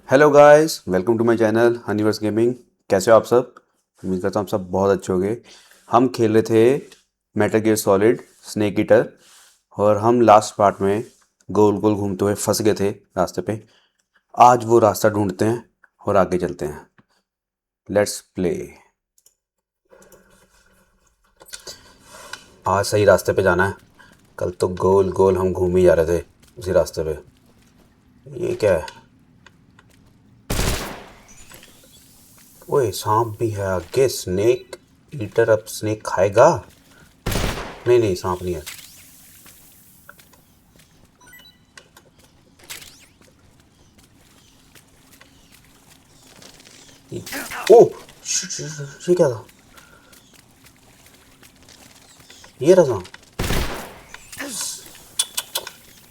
Hello guys, welcome to my channel Honeyverse gaming. कैसे हो आप सब? उम्मीद करता हूँ आप सब बहुत अच्छे होंगे। हम खेल रहे थे metal gear solid snake eater, और हम लास्ट पार्ट में गोल गोल घूमते हुए फंस गए थे रास्ते पे। आज वो रास्ता ढूंढते हैं और आगे चलते हैं। Let's play. आज सही रास्ते पे जाना है। कल तो गोल गोल हम घूम ही जा रहे थे उसी रास्ते पे। ये क्या है? ओए, सांप भी है आगे। स्नेक ईटर अब स्नेक खाएगा? नहीं नहीं, सांप नहीं है। ओह ये क्या था? ये रहा सांप।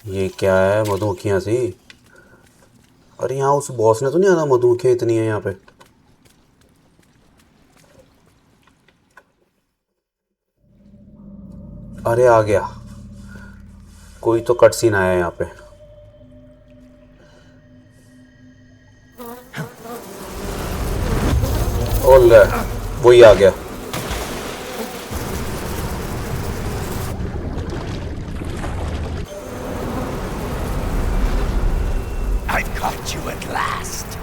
ये क्या है? मधुमक्खियाँ सी। अरे यहाँ उस बॉस ने तो नहीं आना? मधुमक्खियाँ इतनी है यहाँ पे। अरे आ गया। कोई तो कट सीन आया है यहाँ पे। ओल, वही आ गया। I've caught you at last.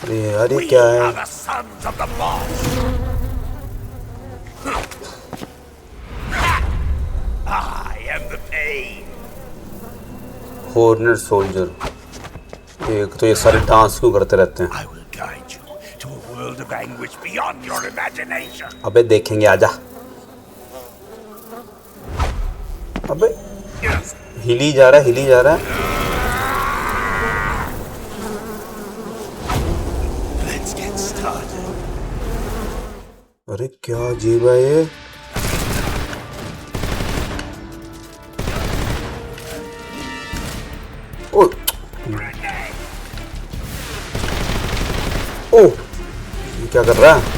अरे यार ये We क्या है? are the sons of the boss. I am the pain. Horner soldier. एक तो ये सारे डांस क्यों करते रहते हैं? I will guide you to a world of anguish beyond your imagination. अबे देखेंगे, आजा। अबे हिली जा रहा है, हिली जा रहा है। Let's get started. अरे क्या अजीब है ये। ओ ओ, ये क्या कर रहा है?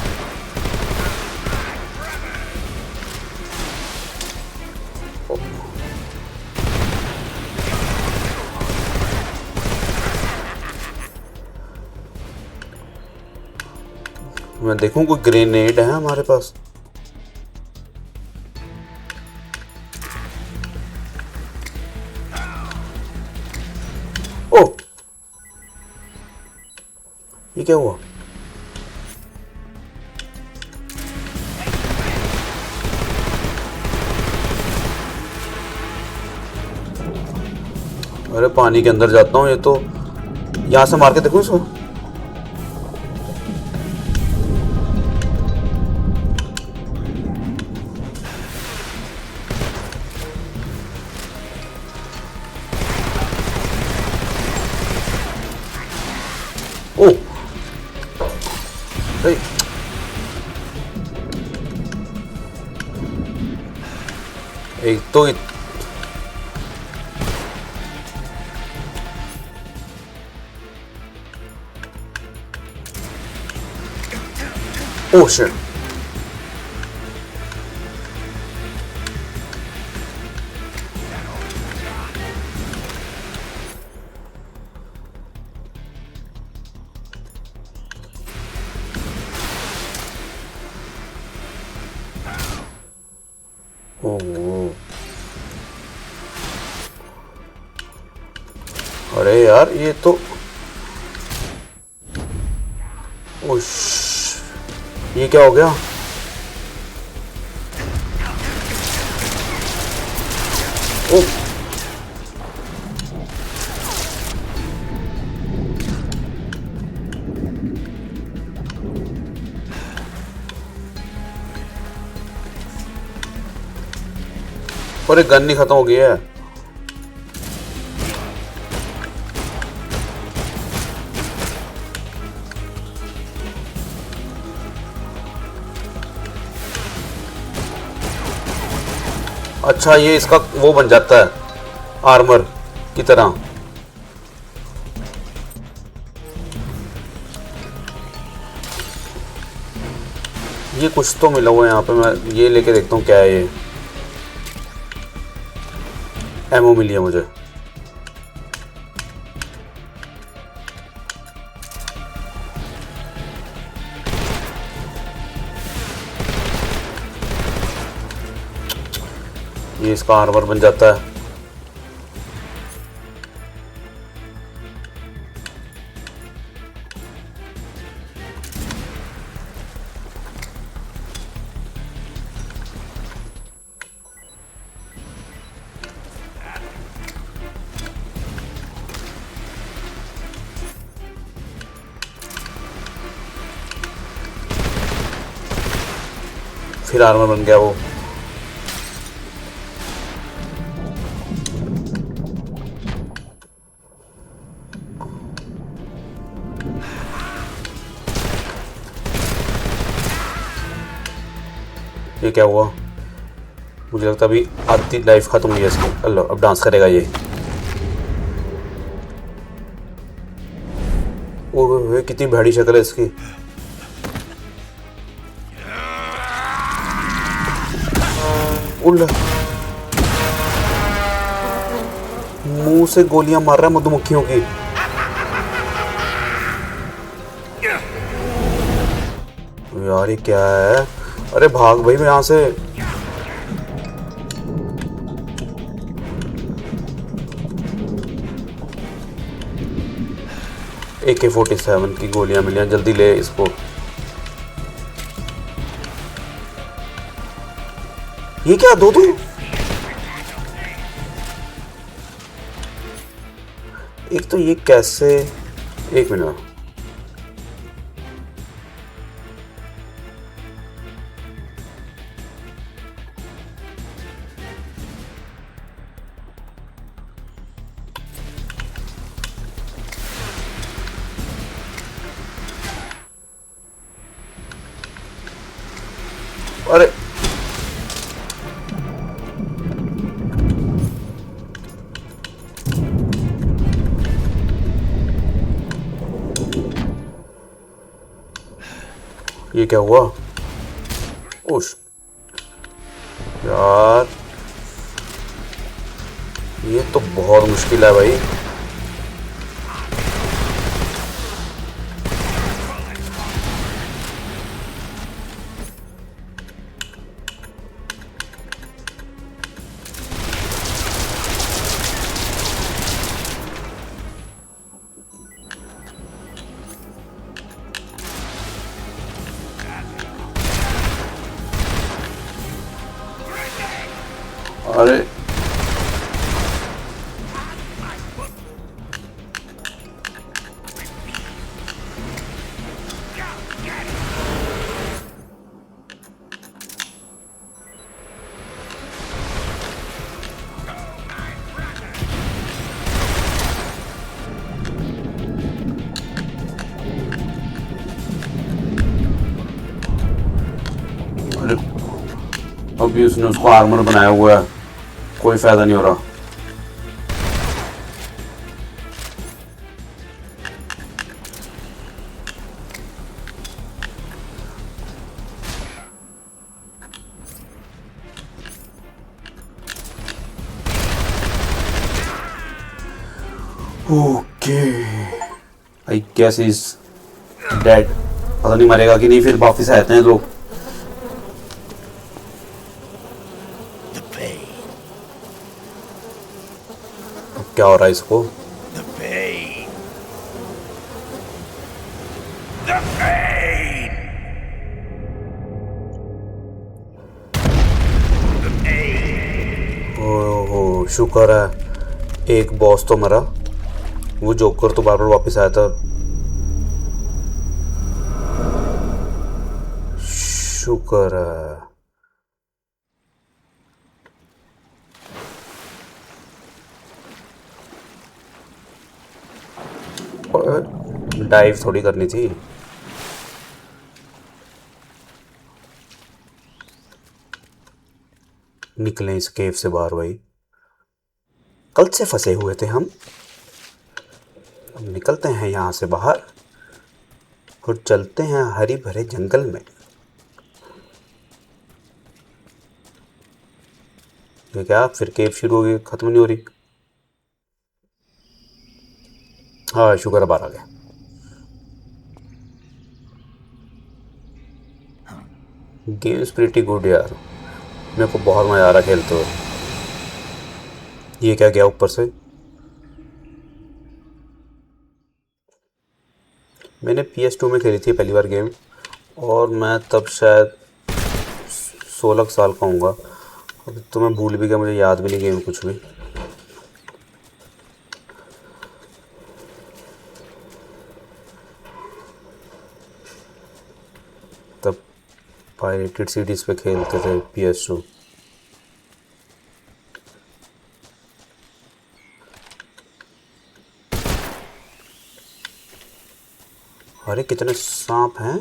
मैं देखूं कोई ग्रेनेड है हमारे पास? ओ, ये क्या हुआ? अरे पानी के अंदर जाता हूँ। ये तो यहाँ से मार के देखूं इसको। ओ भाई, एक तो ओ शिट। ओ, अरे यार ये तो ओश, ये क्या हो गया? ओ अरे गन नहीं खत्म हो गया है। अच्छा, ये इसका वो बन जाता है आर्मर की तरह। ये कुछ तो मिला हुआ है यहाँ पे। मैं ये लेके देखता हूँ क्या है ये। एमओ मिली है मुझे। ये इसका आर्मर बन जाता है। फिर आर्मर बन गया वो। ये क्या हुआ? मुझे लगता अभी आधी लाइफ खत्म हुई है इसकी। अल्लाह, अब डांस करेगा ये। ओह, कितनी भैड़ी शक्ल है इसकी। उल्ला, मुंह से गोलियां मार रहा है मधुमक्खियों की। यार ये क्या है? अरे भाग भाई मैं यहाँ से। AK-47 की गोलियां मिली हैं, जल्दी ले इसको। ये क्या, दो दो? एक तो ये कैसे? एक मिनट, अरे ये क्या हुआ? ओश यार, ये तो बहुत मुश्किल है भाई। अरे अरे अभी उसने उसको आर्मर बनाया हुआ है, कोई फायदा नहीं हो रहा। Okay, I guess is dead. पता नहीं मरेगा कि नहीं, फिर वापिस आते हैं लोग। The pain. क्या हो रहा है इसको? The pain. The pain. The pain. ओहो, शुक्र है एक बॉस तो मरा। वो जोकर तो बार बार वापस आया था। शुक्र है। डाइव थोड़ी करनी थी। निकलें इस केव से बाहर भाई। कल से फंसे हुए थे हम। अब निकलते हैं यहाँ से बाहर और चलते हैं हरी भरे जंगल में। ये क्या, फिर केव शुरू हो गई, खत्म नहीं हो रही। हाँ शुक्र है बाहर आ गया। गेम्स प्रीटी गुड यार, मेरे को बहुत मज़ा आ रहा खेलते हुए। ये क्या गया ऊपर से? मैंने PS2 में खेली थी पहली बार गेम, और मैं तब शायद 16 साल का हूँगा। अब तो मैं भूल भी गया, मुझे याद भी नहीं गेम कुछ भी। तब पायरेटेड सीडीज़ पे खेलते थे PS2। अरे कितने सांप हैं!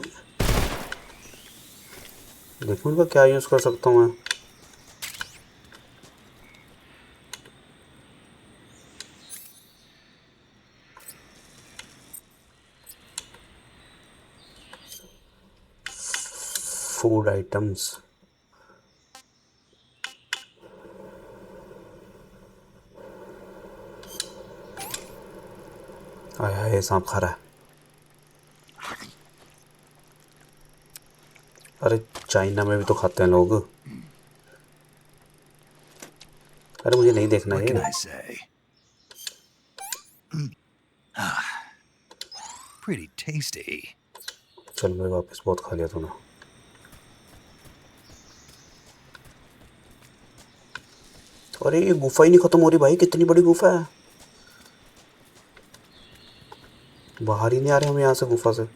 देखो इनका क्या यूज़ कर सकता हूँ मैं। Food items. आया है, सांप खा रहा है। अरे चाइना में भी तो खाते हैं लोग। अरे मुझे नहीं देखना What can ये। I say? Pretty tasty. चल मैं वापस, बहुत खा लिया तूने। अरे ये गुफा ही नहीं खत्म हो रही भाई, कितनी बड़ी गुफा है। बाहर ही नहीं आ रहे हम यहाँ से, गुफा से।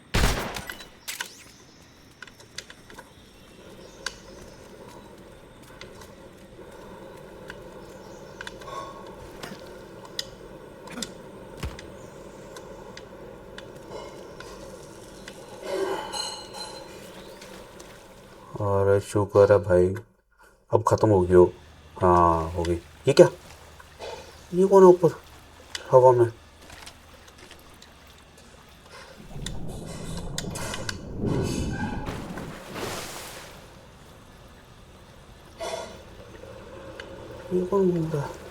और शुक्र है भाई, अब ख़त्म हो गई हो। हाँ हो गई। ये क्या? ये कौन है ऊपर हवा में? ये कौन घूम रहा है?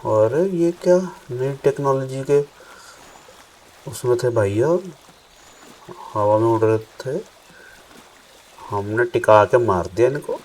अरे ये क्या नई टेक्नोलॉजी के उसमें थे भैया, हवा में उड़ रहे थे। हमने टिका के मार दिया इनको।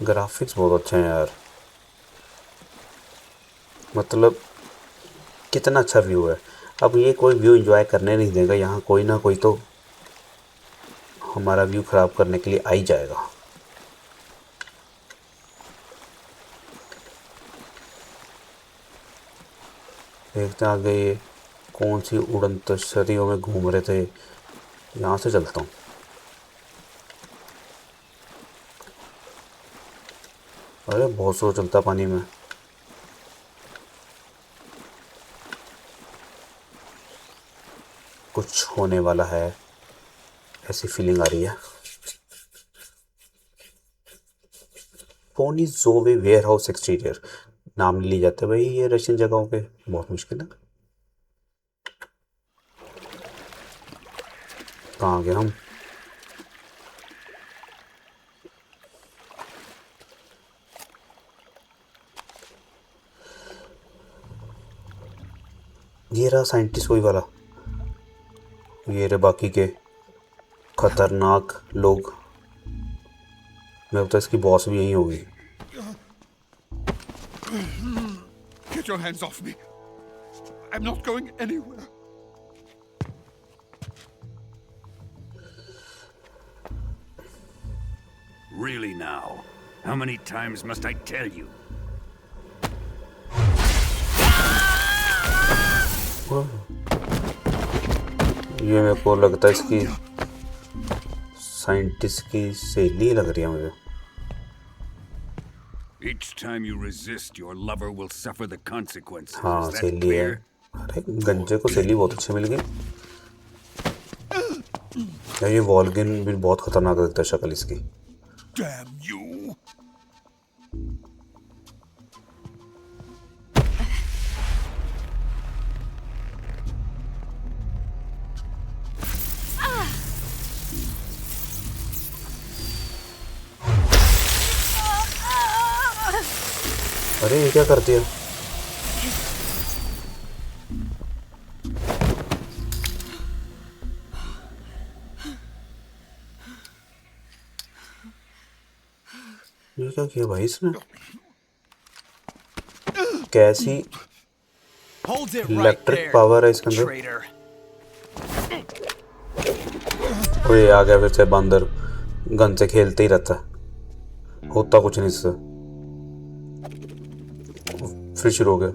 ग्राफिक्स बहुत अच्छे हैं यार, मतलब कितना अच्छा व्यू है। अब ये कोई व्यू एंजॉय करने नहीं देगा, यहाँ कोई ना कोई तो हमारा व्यू ख़राब करने के लिए आ ही जाएगा। देखते आगे ये कौन सी उड़न तशरियों में घूम रहे थे। यहाँ से चलता हूँ। अरे बहुत स्लो चलता पानी में। कुछ होने वाला है, ऐसी फीलिंग आ रही है। पोनी जोवे वेयर हाउस एक्सटीरियर। नाम नहीं लिए जाते भाई ये रशियन जगहों के, बहुत मुश्किल है। कहाँ गए हम? ये रहा साइंटिस्ट कोई वाला। ये रहे बाकी के खतरनाक लोग। मैं तो इसकी बॉस भी यही होगी। Get your hands off me. I'm not going anywhere. Really now? How many times must I tell you? ये मेरे को लगता है इसकी साइंटिस्ट की सहेली लग रही है मुझे। Each time you resist, your lover will suffer the consequences. हाँ Is that सहेली है। clear? अरे गंजे को सहेली बहुत अच्छी मिल गई। यार ये वॉल्गिन भी बहुत खतरनाक लगता है शक्ल इसकी। Damn you! अरे ये क्या कर दिया? ये क्या किया भाई इसने? कैसी इलेक्ट्रिक पावर है इसके अंदर? ओए आ गया फिर से बंदर, गन से खेलते ही रहता है, होता कुछ नहीं इससे। फिर शुरू हो गया।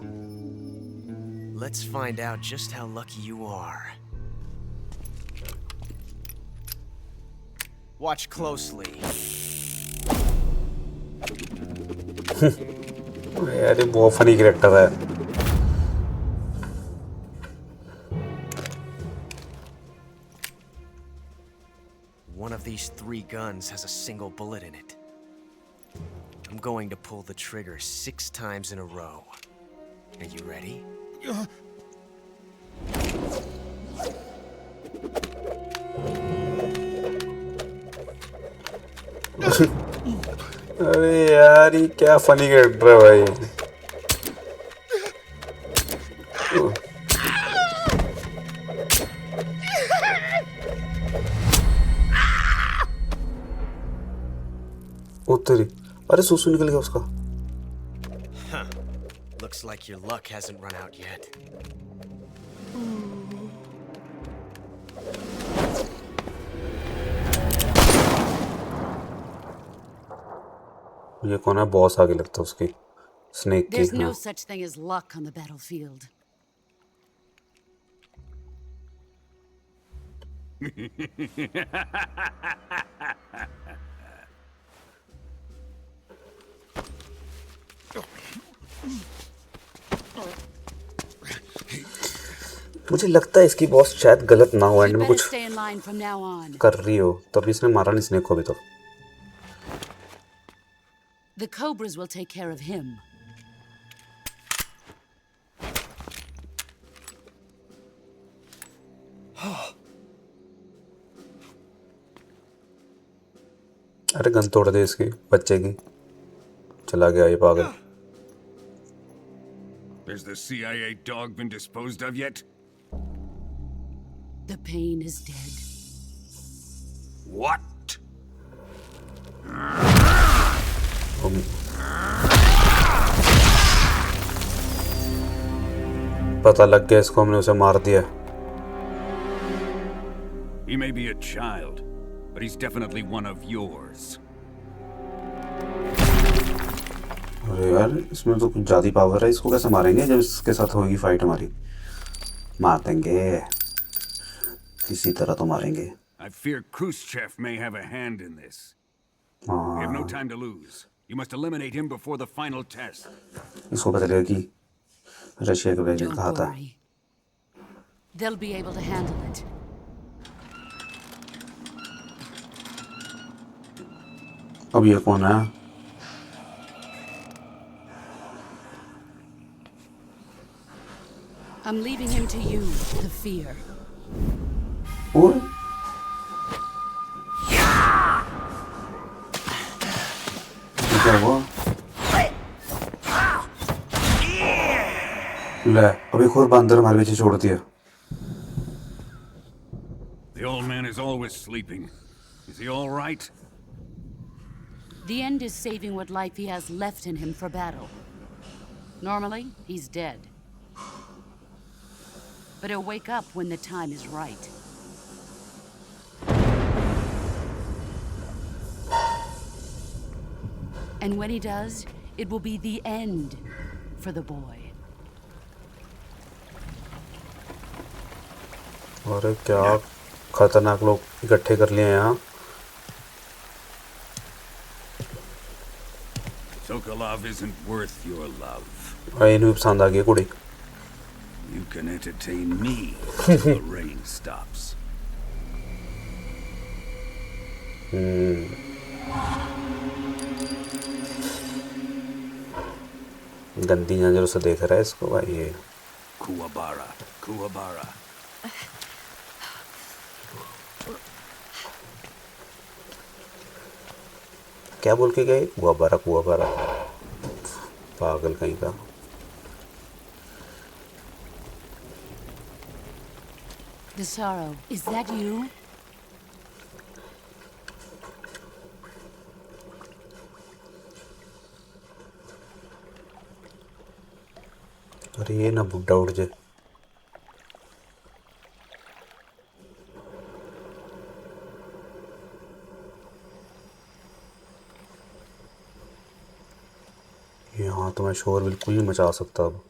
Let's find out just how lucky you are. Watch closely. यार ये बहुत फनी कैरेक्टर है। One of these 3 guns has a single bullet in it. I'm going to pull the trigger 6 times in a row. Are you ready? अरे यार ये क्या funny character है भाई। उत्तरी, अरे सुसु निकल गया उसका। Looks like your luck hasn't run out yet. ये कौन है? बॉस आगे लगता है उसकी, स्नेक की। There's no हाँ। such thing as luck on the battlefield. मुझे लगता है इसकी बॉस शायद गलत ना हो, एंड You में better कुछ stay in line from now on. कर रही हो, तभी इसने मारा नहीं स्नेक को अभी तक। The Cobras will take care of him. अरे गन तोड़ दे इसकी बच्चे की। चला गया ये पागल। Has the CIA dog been disposed of yet? The pain is dead. What? पता लग गया इसको, हमने उसे मार दिया। He may be a child, but he's definitely one of yours. अरे यार इसमें तो कुछ ज्यादा पावर है, इसको कैसे मारेंगे जब इसके साथ होगी फाइट हमारी? मार देंगे, किसी तरह तो मारेंगे। I fear Khrushchev may have a hand in this. We have no time to lose. You must eliminate him before the final test. इसको पता चलेगा कि रशिया के प्रेसिडेंट Don't कहा था। worry. They'll be able to handle it. अब ये कौन है? I'm leaving him to you, the fear. और क्या हुआ? ले अब एक और बंदर हमारे पीछे छोड़ दिया। The old man is always sleeping. Is he all right? The end is saving what life he has left in him for battle. Normally, he's dead. But he'll wake up when the time is right. And when he does, it will be the end for the boy. अरे क्या खतरनाक लोग इकट्ठे कर लिए हैं यहाँ। Sokolov isn't worth your love. इन्हें पसंद आ गई कुड़ी। You can entertain me till the rain stops. गंदी नजरों से देख रहा है इसको भाई ये। Kuwabara, Kuwabara. क्या बोल के गए? कुआबारा कुआबारा, पागल कहीं का। Desaro, is that you? अरे ये ना बुड्ढा उठ जाए। यहाँ तो मैं शोर बिल्कुल नहीं मचा सकता अब।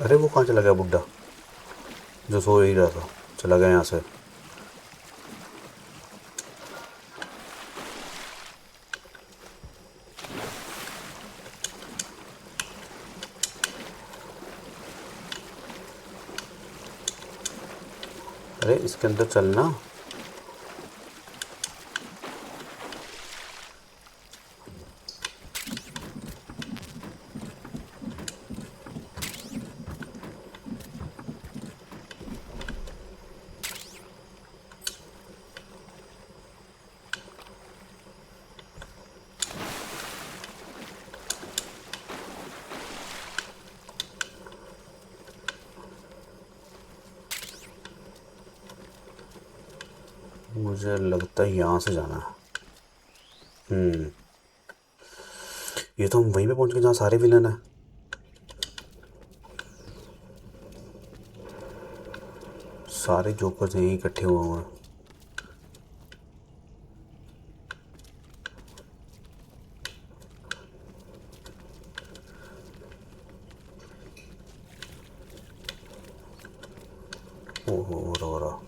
अरे वो कहाँ चला गया बुड्ढा जो सो ही रहा था? चला गया यहाँ से। अरे इसके अंदर चलना। मुझे लगता है यहाँ से जाना है। ये तो हम वहीं पे पहुंच गए जहाँ सारे विलन हैं। सारे जोकर्स यहीं इकट्ठे हुए हैं। ओहो रो रहा।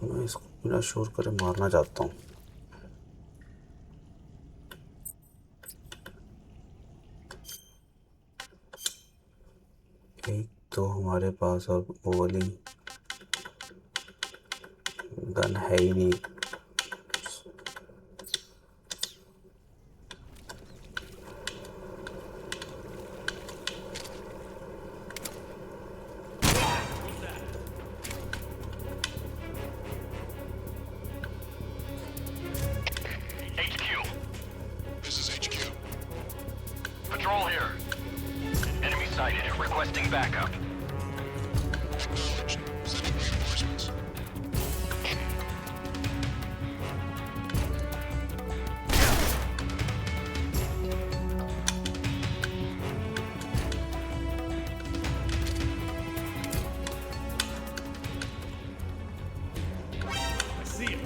मैं इसको बिना शोर करे मारना चाहता हूँ। एक तो हमारे पास अब वो वाली गन है ही नहीं। HQ. This is HQ. Patrol here. Enemy sighted. Requesting backup. Acknowledged. Sending reinforcements. I see it.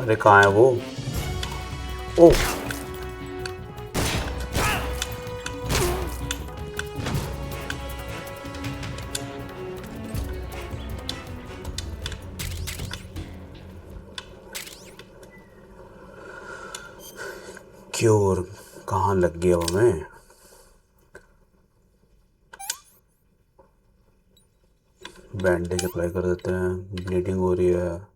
अरे कहाँ है वो? ओ क्योर कहाँ लग गया हमें? बैंडेज अप्लाई कर देते हैं। ब्लीडिंग हो रही है।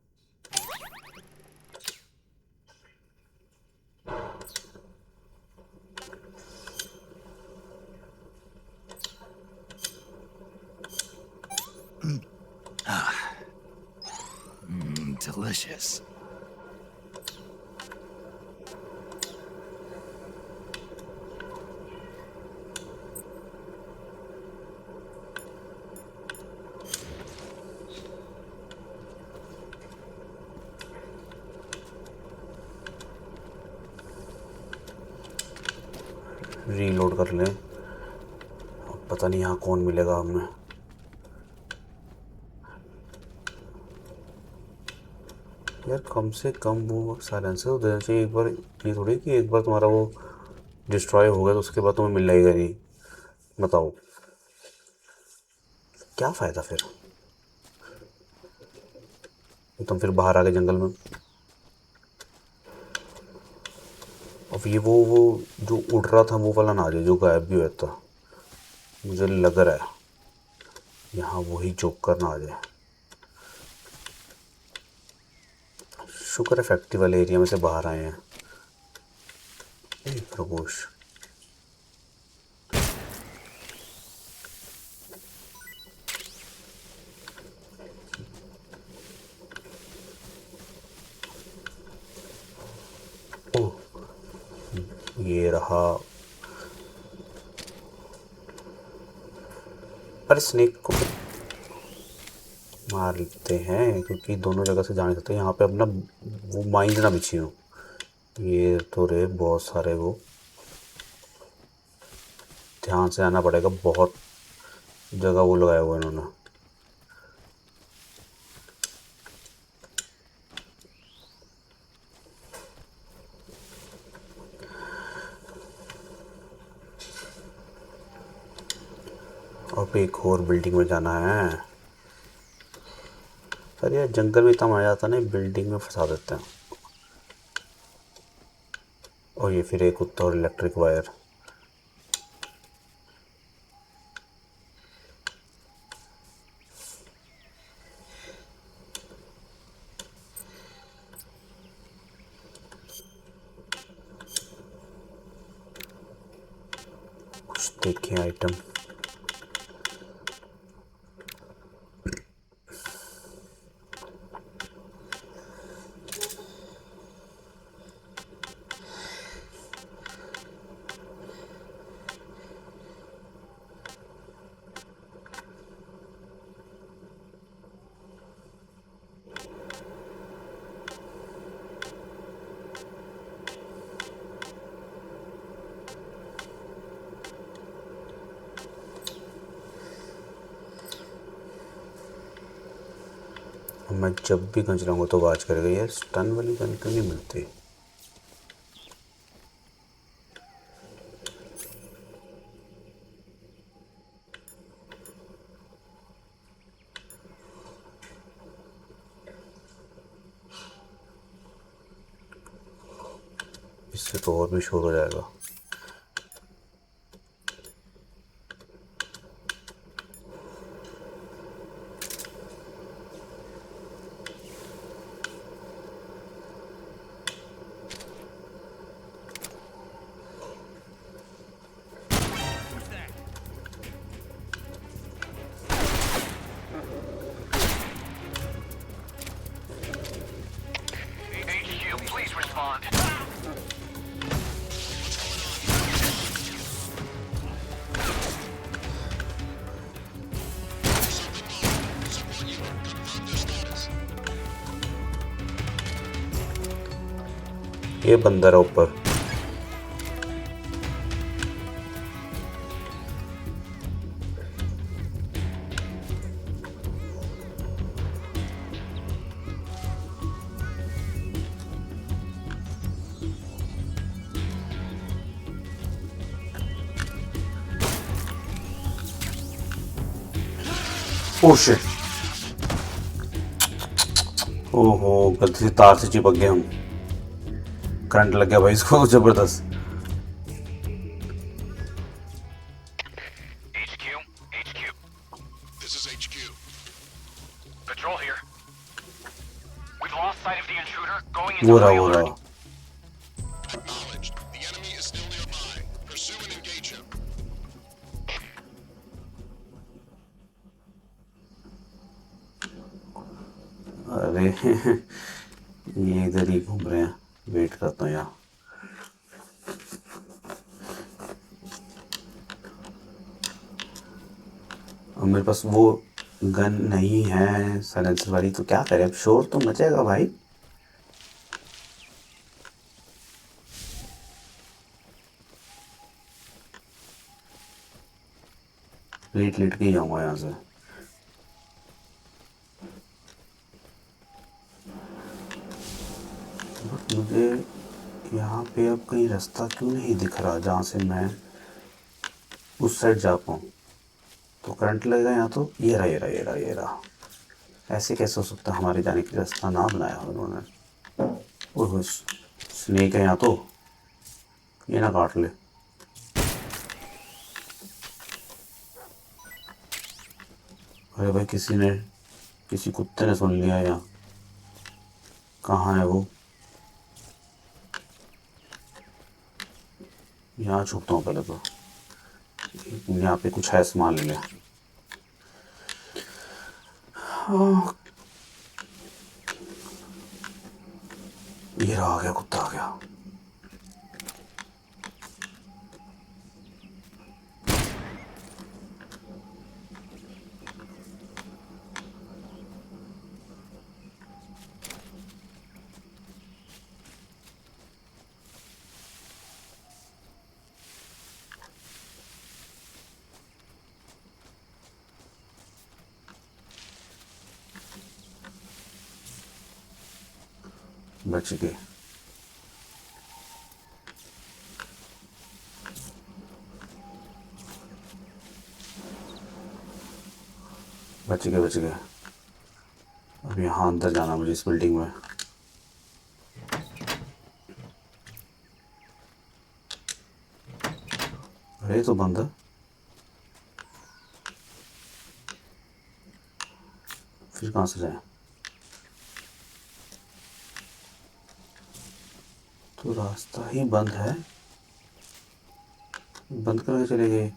Delicious. रीलोड कर लें। अब पता नहीं यहाँ कौन मिलेगा हमें। यार कम से कम वो साइलेंसर तो देना चाहिए एक बार। ये थोड़ी कि एक बार तुम्हारा वो डिस्ट्रॉय हो गया तो उसके बाद तुम्हें मिल जाएगा नहीं। बताओ क्या फ़ायदा फिर? तुम फिर बाहर आ गए जंगल में। अब ये वो जो उड़ रहा था वो वाला ना आ जाए जो गायब भी हुआ था। मुझे लग रहा है यहाँ वही जोकर ना आ जाए। शुक्र है फैक्ट्री वाले एरिया में से बाहर आए हैं। खरगोश ये रहा। पर स्नेक को मार लेते हैं क्योंकि दोनों जगह से जा नहीं सकते। यहाँ पे अपना वो माइंड ना बिछी हो। ये तो रे बहुत सारे वो ध्यान से आना पड़ेगा। बहुत जगह वो लगाया हुआ इन्होंने। अब एक और बिल्डिंग में जाना है। अरे यार जंगल में इतना मजा आता नहीं, बिल्डिंग में फंसा देते हैं। और ये फिर एक कुत्ता और इलेक्ट्रिक वायर। कुछ देखें आइटम। मैं जब भी गंज लाऊंगा तो आवाज़ करेगा। यार स्टन वाली गन क्यों नहीं मिलती? इससे तो और भी शोर हो जाएगा। HQ, please respond. ये बंदर है ऊपर। ओह शिट, ओहो गलती से तार से चिपक गए हम, करंट लग गया भाई इसको जबरदस्त। HQ. This is HQ. Patrol here. We've lost sight of the intruder going into वो high रहा alert. Acknowledged. The enemy is still nearby. Pursue and engage him. अरे ये इधर ही घूम रहे हैं, वेट करता हूँ यहाँ। और मेरे पास वो गन नहीं है साइलेंसर वाली, तो क्या करें, अब शोर तो मचेगा भाई। लेट लेट के ही जाऊँगा यहाँ से। बट मुझे यहाँ पे अब कहीं रास्ता क्यों नहीं दिख रहा जहाँ से मैं उस साइड जा पाऊँ। तो करंट लगेगा यहाँ, तो ये रहा ये रहा ये रहा ये रहा। ऐसे कैसे हो सकता है, हमारे जाने की रास्ता ना बनाया हो उन्होंने। ओह स्नेक है यहाँ, तो ये ना काट ले। अरे भाई किसी कुत्ते ने सुन लिया यहाँ। कहाँ है वो? यहाँ छुपता हूँ पहले तो, यहाँ पे कुछ है सामान ले लिया। ये रहा, आ गया कुत्ता आ गया। बच गए। बच गए बच गए। अब यहाँ अंदर जाना मुझे, इस बिल्डिंग में। अरे तो बंद है, फिर कहाँ से जाए? तो रास्ता ही बंद है, बंद करके चले गए।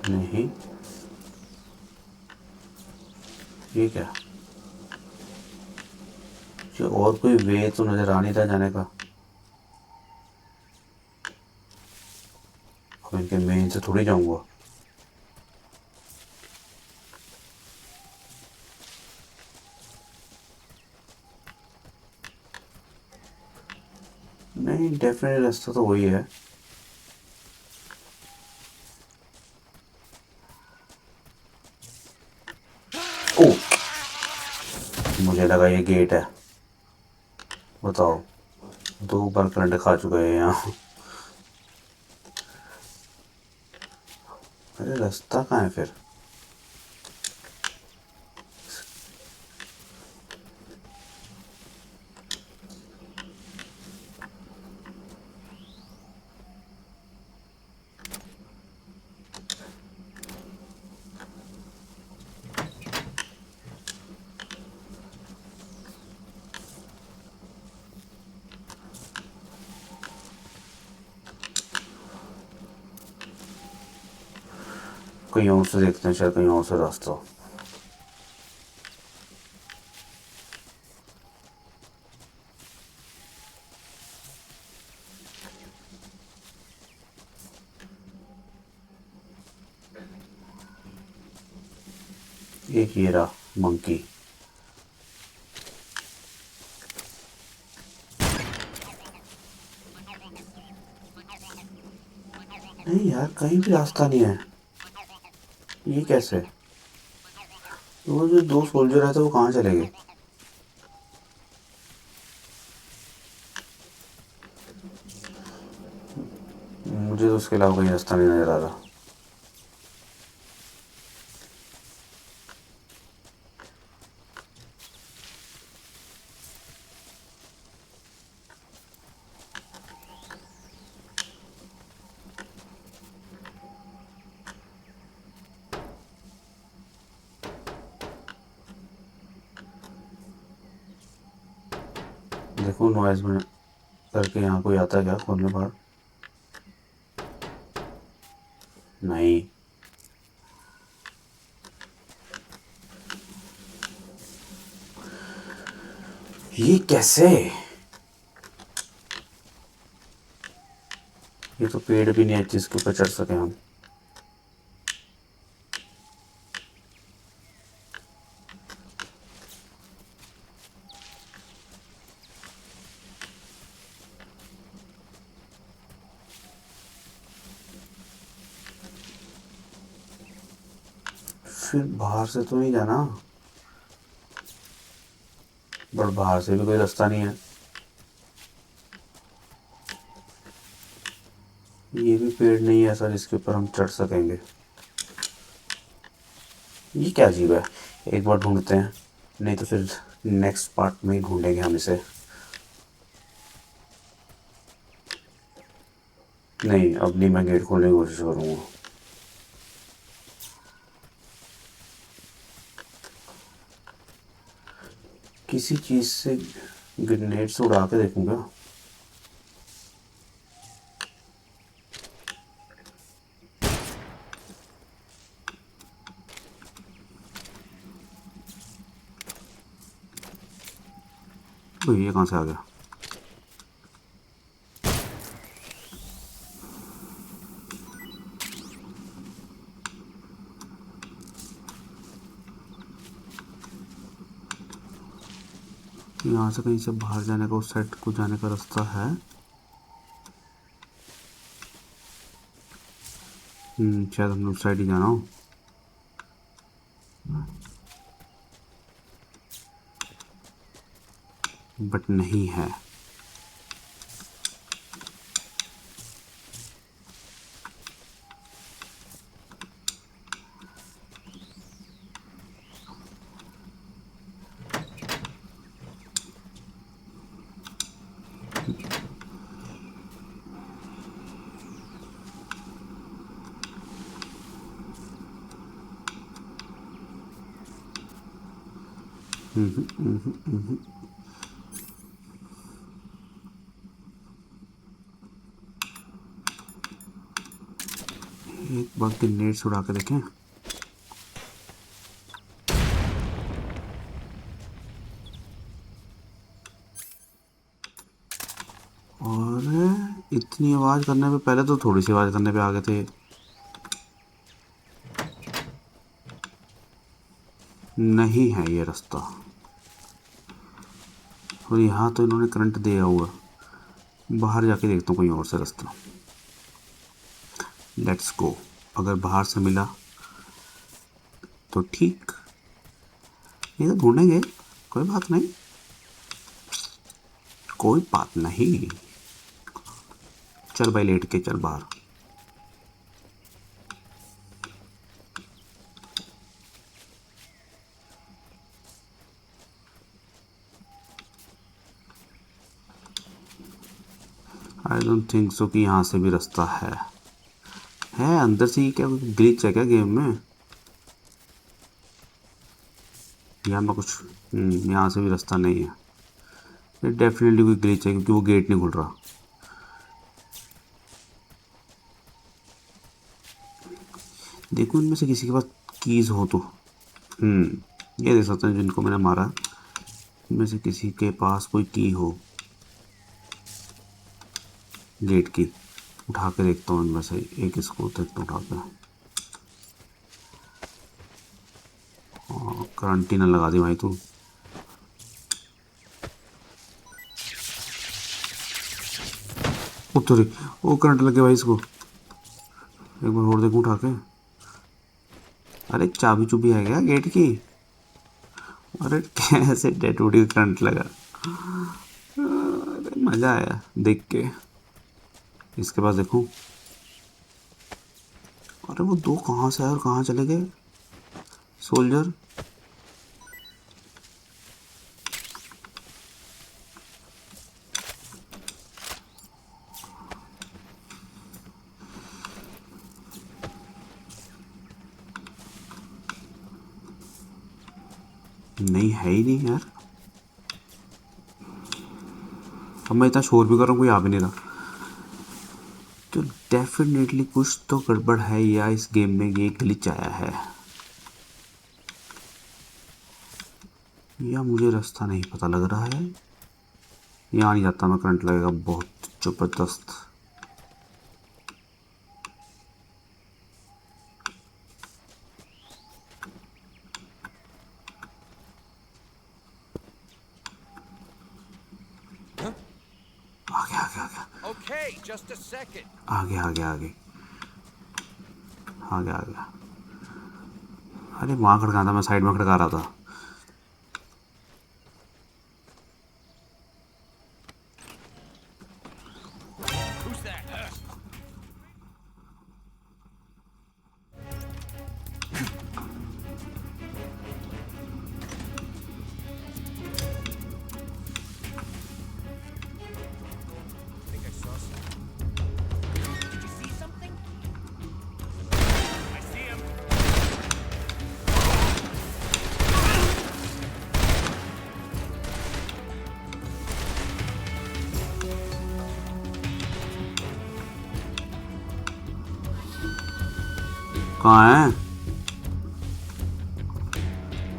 नहीं, ये क्या? जो और कोई वे तो नजर आ नहीं था जाने का। अब इनके मेन से थोड़ी जाऊंगा। नहीं, डेफिनेटली रास्ता तो वही है। ओ, मुझे लगा ये गेट है। बताओ, 2 बार करंट खा चुका है यहाँ। अरे रास्ता कहाँ है फिर? कहीं और से देखते हैं, शायद कहीं और से रास्ता हो। एक ये रहा मंकी। नहीं यार, कहीं भी रास्ता नहीं है। ये कैसे? तो वो जो दो सोल्जर आए थे वो कहाँ चले गए? मुझे तो उसके अलावा कहीं रास्ता नहीं नजर आ रहा। देखो नॉइज में करके यहाँ कोई आता है क्या खोलने बाहर? नहीं। ये कैसे? ये तो पेड़ भी नहीं है जिसके ऊपर चढ़ सके हम। फिर बाहर से तो नहीं जाना, बट बाहर से भी कोई रास्ता नहीं है। ये भी पेड़ नहीं है सर इसके ऊपर हम चढ़ सकेंगे। ये क्या अजीब है। एक बार ढूंढते हैं, नहीं तो फिर नेक्स्ट पार्ट में ही ढूंढेंगे हम इसे। नहीं, अब नहीं, मैं गेट खोलने की कोशिश करूँगा। किसी चीज़ से ग्रेनेड्स उड़ा के देखूँगा। तो ये कहाँ से आ गया? यहाँ से कहीं से बाहर जाने का, उस साइड को जाने का रास्ता है? शायद हम लोग साइड ही जाना हो। बट नहीं है। एक बार ग्रेनेड्स उड़ा के देखें। और इतनी आवाज़ करने पे, पहले तो थोड़ी सी आवाज़ करने पे आ गए थे। नहीं है ये रास्ता, और यहाँ तो इन्होंने करंट दिया हुआ। बाहर जाके देखता हूँ कोई और सा रास्ता। Let's go. अगर बाहर से मिला तो ठीक, ये तो ढूंढेंगे, कोई बात नहीं, कोई बात नहीं। चल भाई, लेट के चल बाहर। आई डोंट थिंक सो कि यहाँ से भी रास्ता है अंदर से ही। क्या ग्लिच है क्या गेम में? यहाँ पर कुछ यहाँ से भी रास्ता नहीं है। ये डेफिनेटली कोई ग्लिच है क्योंकि वो गेट नहीं खुल रहा। देखो इनमें से किसी के पास कीज हो तो ये देख सकते हैं जिनको मैंने मारा, इनमें से किसी के पास कोई की हो गेट की। उठा के देखता हूँ इनमें से एक, इसको देखता हूँ उठा के। करंट ही ना लगा दी भाई तू। उतरी वो करंट लगे भाई इसको। एक बार और देखूँ उठा के। अरे चाबी चुबी है क्या गेट की? अरे कैसे डेड बॉडी का करंट लगा। अरे मज़ा आया देख के। इसके पास देखूं। अरे वो दो कहाँ से आए और कहाँ चले गए सोल्जर। नहीं है ही नहीं यार। अब मैं इतना शोर भी कर रहा हूँ कोई आ भी नहीं रहा। तो डेफिनेटली कुछ तो गड़बड़ है या इस गेम में ये ग्लिच आया है, या मुझे रास्ता नहीं पता लग रहा है। यहाँ नहीं जाता मैं, करंट लगेगा बहुत ज़बरदस्त। आगे आगे आगे Okay, just a second. आगे आगे आगे आगे आगे। अरे वहाँ खड़का था, मैं साइड में खड़का रहा था। Who's that? I think I saw something. Did you see something? I see him. कहाँ है?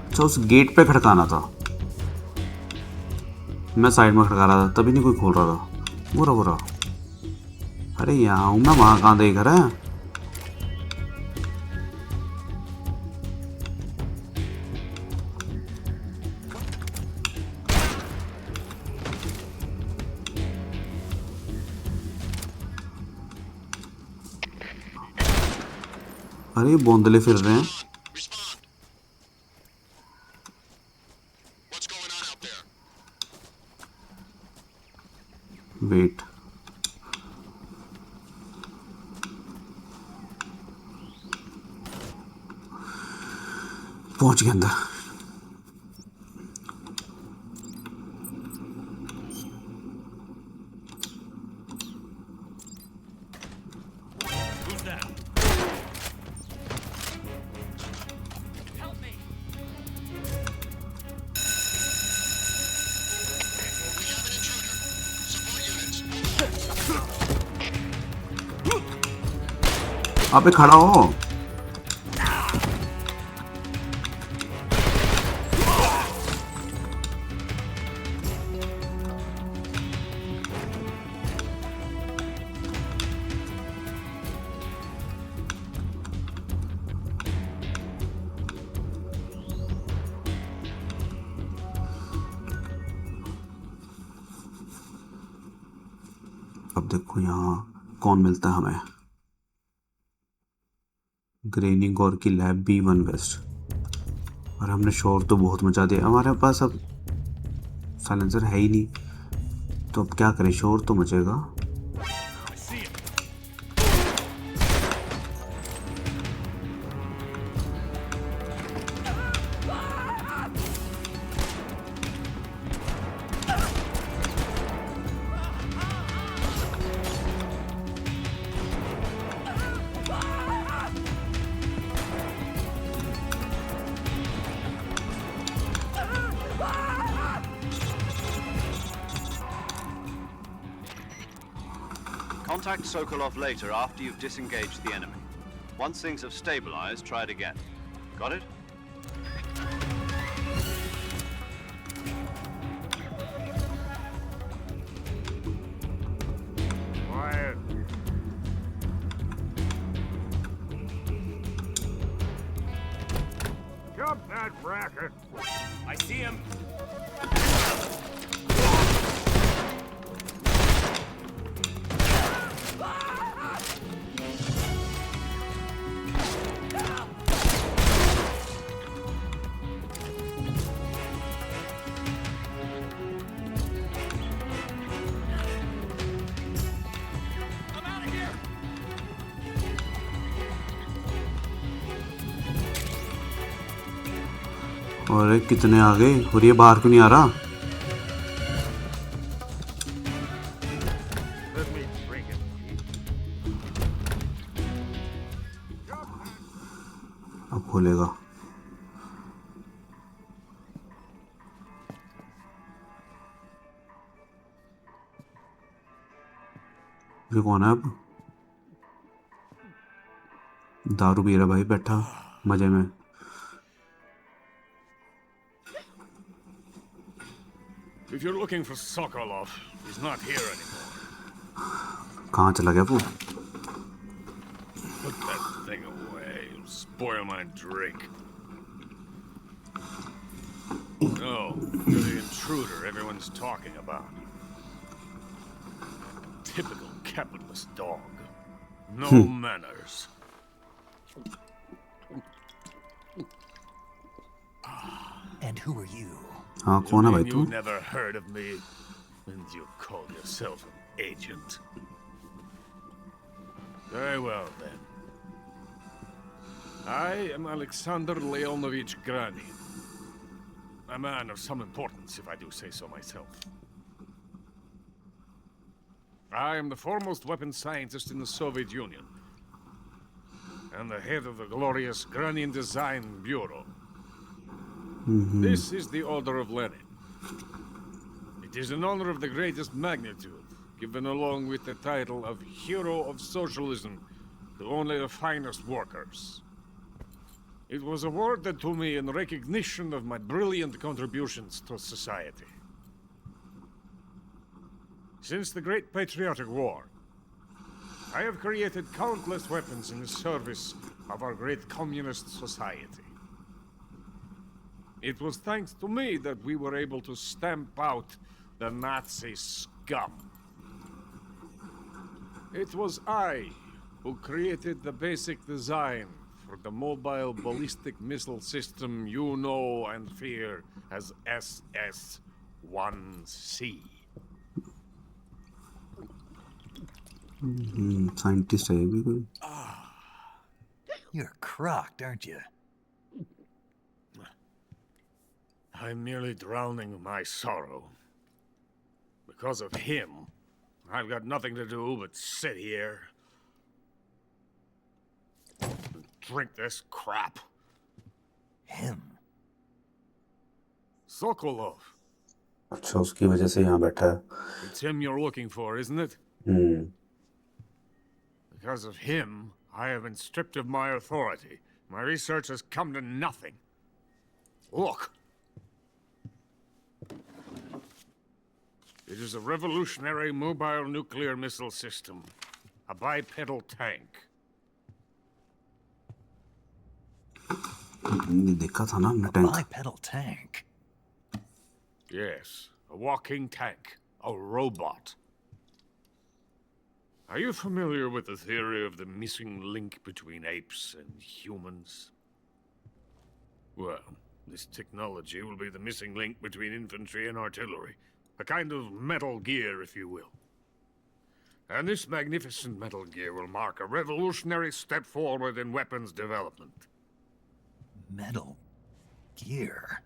अच्छा उस गेट पे खड़काना था। मैं साइड में खड़का रहा था तभी नहीं कोई खोल रहा था। बुरा बुरा। अरे यहाँ हूँ मैं, वहाँ कहाँ देख रहा है। अरे ये बोंदले फिर रहे हैं। Respond. What's going on out there? Wait, पहुंच गया अंदर। Who's that? Help me. We have an intruder. Support units. अबे खड़ा हो। अब देखो यहाँ कौन मिलता है हमें। ग्रेनी गौर की लैब B1 वेस्ट। और हमने शोर तो बहुत मचा दिया। हमारे पास अब साइलेंसर है ही नहीं, तो अब क्या करें, शोर तो मचेगा। I see him. Contact Sokolov later after you've disengaged the enemy. Once things have stabilized, try it again. Got it? Quiet. Jump that racket. I see him. और कितने आ गए और ये बाहर क्यों नहीं आ रहा? अब खोलेगा। ये कौन है अब? दारू पी रहा भाई बैठा मजे में। If you're looking for Sokolov, he's not here anymore. कहाँ चला गया वो? Put that thing away. It'll spoil my drink. No, you're the intruder everyone's talking about. Typical capitalist dog. No manners. And who are you? हाँ कौन है भाई You तू? never heard of me, and you call yourself an agent. Very well, then. I am Alexander Leonovich Granin. A man of some importance, if I do say so myself. I am the foremost weapons scientist in the Soviet Union, and the head of the glorious Granin Design Bureau. This is the Order of Lenin. It is an honor of the greatest magnitude, given along with the title of Hero of Socialism to only the finest workers. It was awarded to me in recognition of my brilliant contributions to society. Since the Great Patriotic War, I have created countless weapons in the service of our great communist society. It was thanks to me that we were able to stamp out the Nazi scum. It was I who created the basic design for the mobile ballistic missile system you know and fear as SS-1C. Scientist है ये भी कोई? You're crocked, aren't you? I'm merely drowning my sorrow. Because of him, I've got nothing to do but sit here and drink this crap. Him? Sokolov. अच्छा उसकी वजह से यहाँ बैठा है। It's him you're looking for, isn't it? Because of him, I have been stripped of my authority. My research has come to nothing. Look. It is a revolutionary mobile nuclear missile system. A bipedal tank. देखा था ना हमने tank. Bipedal tank? Yes, a walking tank. A robot. Are you familiar with the theory of the missing link between apes and humans? Well, this technology will be the missing link between infantry and artillery. A kind of Metal Gear, if you will. And this magnificent Metal Gear will mark a revolutionary step forward in weapons development. Metal Gear?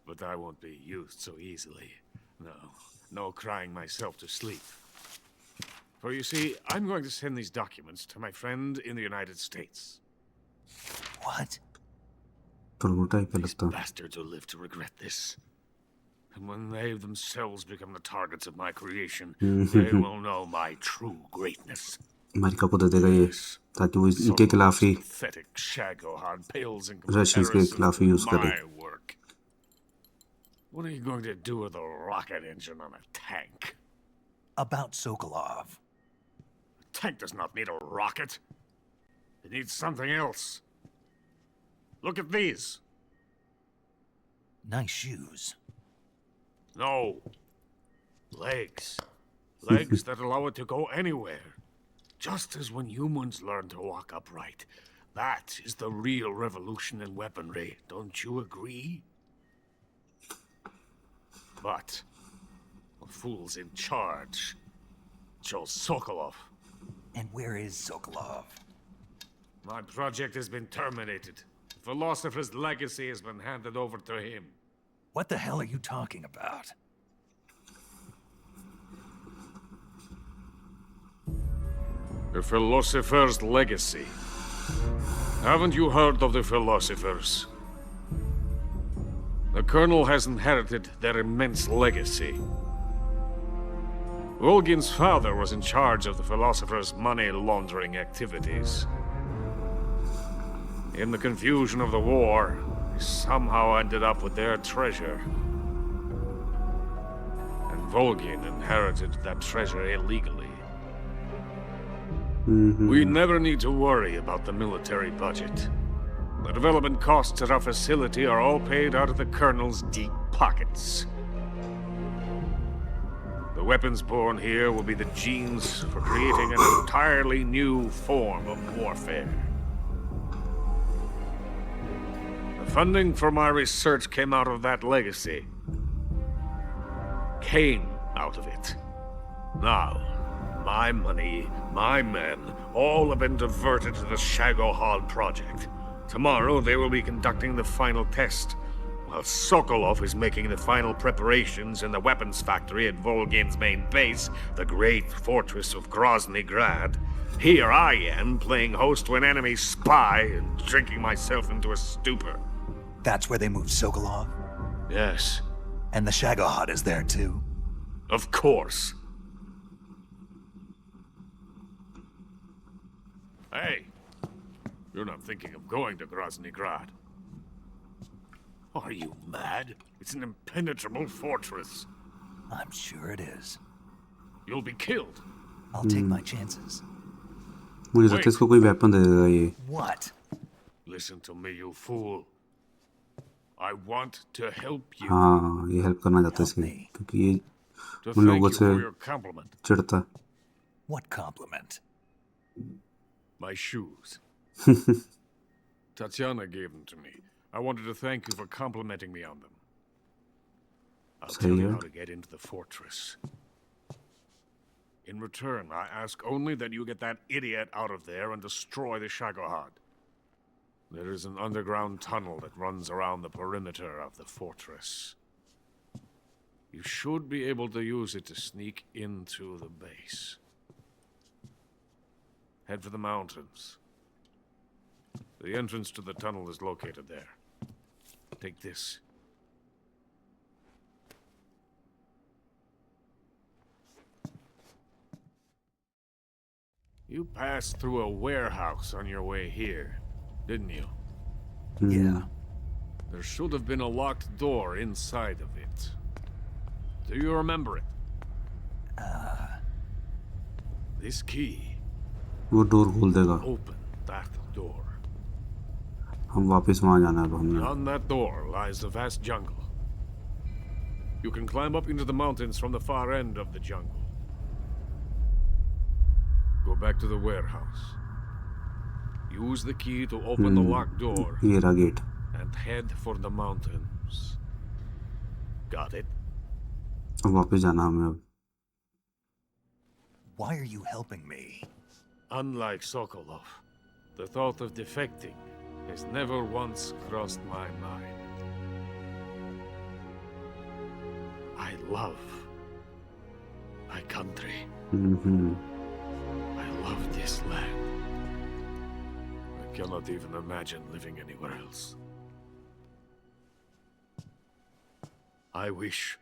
But I won't be used so easily. No crying myself to sleep. For you see, I'm going to send these documents to my friend in the United States. What? Prototype पे These लगता है। bastards will live to regret this. And when they themselves become the targets of my creation, they will know my true greatness. America को दे देगा ये ताकि वो इनके खिलाफ ही Pathetic Shagohod pales in Russians के comparison खिलाफ ही to यूज करे। my work. What are you going to do with a rocket engine on a tank? About Sokolov. A tank does not need a rocket. It needs something else. Look at these. Nice shoes. No. Legs. Legs that allow it to go anywhere. Just as when humans learn to walk upright. That is the real revolution in weaponry. Don't you agree? But the fool's in charge. Joe Sokolov. And where is Sokolov? My project has been terminated. philosopher's legacy has been handed over to him. What the hell are you talking about? The philosopher's legacy. Haven't you heard of the philosophers? The Colonel has inherited their immense legacy. Volgin's father was in charge of the philosophers' money laundering activities. In the confusion of the war, he somehow ended up with their treasure. And Volgin inherited that treasure illegally. We never need to worry about the military budget. The development costs at our facility are all paid out of the Colonel's deep pockets. The weapons born here will be the genes for creating an entirely new form of warfare. The funding for my research came out of that legacy. Came out of it. Now, my money, my men, all have been diverted to the Shagohod project. Tomorrow they will be conducting the final test, while Sokolov is making the final preparations in the weapons factory at Volgin's main base, the great fortress of Grozny Grad. Here I am, playing host to an enemy spy and drinking myself into a stupor. That's where they moved Sokolov? Yes, And the Shagohod is there too? of course. Hey, you're not thinking of going to Grozny Grad. Are you mad? It's an impenetrable fortress. I'm sure it is. You'll be killed. I'll take my chances. मुझे लगता है इसको कोई weapon दे देगा ये. What? Listen to me, you fool. I want to help you. हाँ, ये help करना चाहता है इसकी, क्योंकि ये To उन लोगों thank you से for your compliment. चिढ़ता है. What compliment? My shoes. Tatiana gave them to me. I wanted to thank you for complimenting me on them. I'll tell you how to get into the fortress. In return, I ask only that you get that idiot out of there and destroy the Shagohod. There is an underground tunnel that runs around the perimeter of the fortress. You should be able to use it to sneak into the base. Head for the mountains. The entrance to the tunnel is located there. Take this. You passed through a warehouse on your way here, didn't you? Yeah. There should have been a locked door inside of it. Do you remember it? This key. वो door खोल देगा. Open that door. हम वापस वहाँ जाना है अब हमने. Beyond that door lies a vast jungle. You can climb up into the mountains from the far end of the jungle. Go back to the warehouse. Use the key to open the locked door ये रहा gate. and head for the mountains. Got it? अब वापस जाना हमें अब. Why are you helping me? Unlike Sokolov, the thought of defecting has never once crossed my mind. I love my country. I love this land. I cannot even imagine living anywhere else. I wish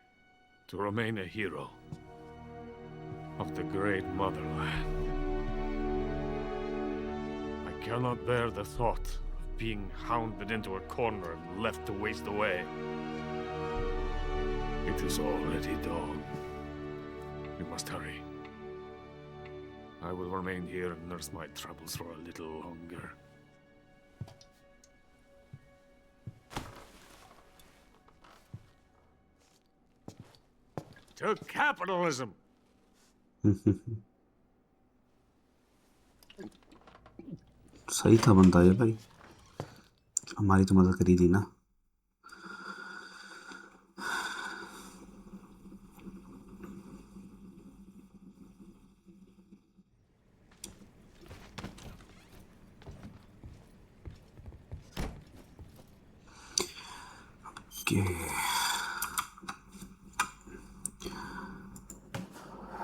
to remain a hero of the great motherland. I cannot bear the thought of being hounded into a corner and left to waste away. It is already dawn. We must hurry. I will remain here and nurse my troubles for a little longer. To capitalism! सही था बंदा ये भाई. हमारी तो मदद करी थी ना.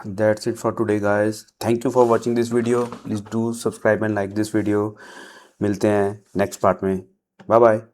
That's it for today guys. Thank you for watching this video. Please do subscribe and like this video. मिलते हैं next part में. Bye bye.